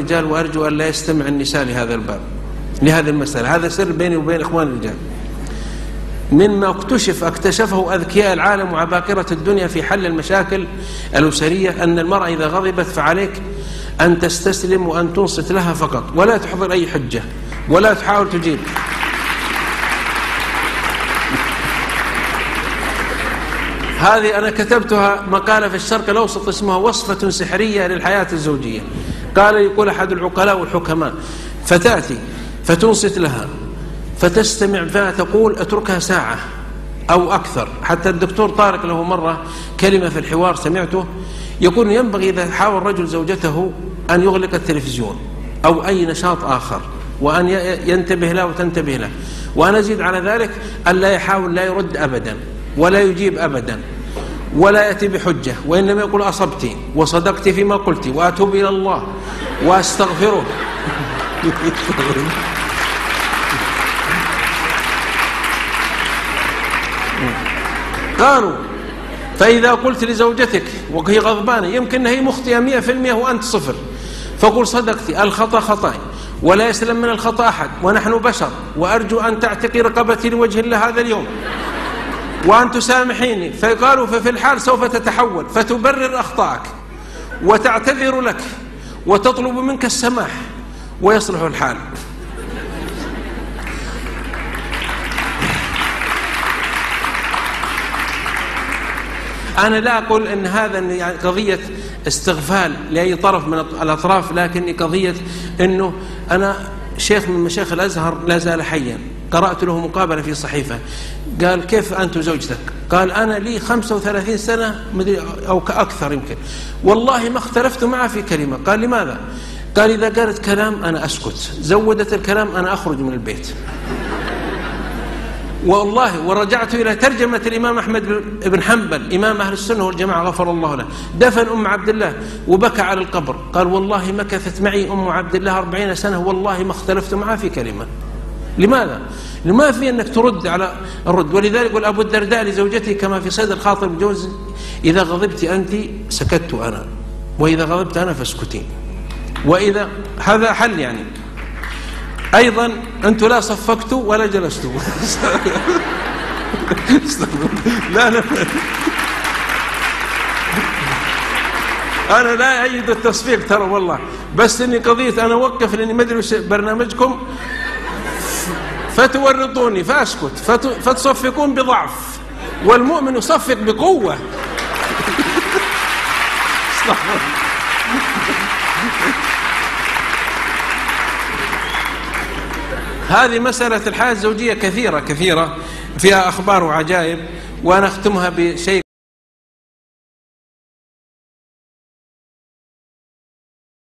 الرجال، وأرجو أن لا يستمع النساء لهذا الباب، لهذه المسألة. هذا سر بيني وبين إخوان الرجال. مما اكتشفه أذكياء العالم وعباقرة الدنيا في حل المشاكل الأسرية أن المرأة إذا غضبت فعليك أن تستسلم وأن تنصت لها فقط، ولا تحضر أي حجة ولا تحاول تجيب. هذه أنا كتبتها مقالة في الشرق الأوسط اسمها وصفة سحرية للحياة الزوجية. يقول أحد العقلاء والحكماء: فتأتي فتنصت لها فتستمع فيها، تقول اتركها ساعة أو أكثر. حتى الدكتور طارق له مرة كلمة في الحوار سمعته يقول: ينبغي إذا حاول رجل زوجته أن يغلق التلفزيون أو أي نشاط آخر، وأن ينتبه له وتنتبه له. وأنا أزيد على ذلك أن لا يحاول لا يرد أبدا ولا يجيب أبدا ولا يأتي بحجة، وإنما يقول: أصبت وصدقت فيما قلت وأتوب إلى الله وأستغفره. قالوا: فإذا قلت لزوجتك وهي غضبانة يمكن هي مخطئة 100% وأنت 0، فقل: صدقت، الخطأ خطأي ولا يسلم من الخطأ أحد ونحن بشر، وأرجو أن تعتقي رقبتي لوجه الله هذا اليوم وأن تسامحيني. فقالوا: ففي الحال سوف تتحول فتبرر أخطائك وتعتذر لك وتطلب منك السماح ويصلح الحال. أنا لا أقول أن هذا يعني قضية استغفال لأي طرف من الأطراف، لكن قضية أنه أنا شيخ من مشايخ الأزهر لا زال حيا، قرأت له مقابلة في صحيفة، قال: كيف أنت وزوجتك؟ قال: أنا لي 35 سنة أو أكثر يمكن، والله ما اختلفت معها في كلمة. قال: لماذا؟ قال: إذا قالت كلام أنا أسكت، زودت الكلام أنا أخرج من البيت. والله ورجعت إلى ترجمة الإمام أحمد بن حنبل إمام أهل السنة والجماعة غفر الله له، دفن أم عبد الله وبكى على القبر، قال: والله مكثت معي أم عبد الله 40 سنة والله ما اختلفت معها في كلمة. لماذا؟ لما في أنك ترد على الرد. ولذلك يقول أبو الدرداء لزوجته كما في صيد الخاطر بجوز: إذا غضبت أنت سكت أنا، وإذا غضبت أنا فاسكتين. وإذا هذا حل يعني. أيضا أنتم لا صفقتوا ولا جلستوا. لا أنا لا أيد التصفيق ترى والله، بس إني قضية أنا أوقف لأني ما أدري برنامجكم فتورطوني فأسكت، فتصفقون بضعف، والمؤمن يصفق بقوة. هذه مسألة الحياة الزوجية كثيرة كثيرة فيها أخبار وعجائب، وأنا أختمها بشيء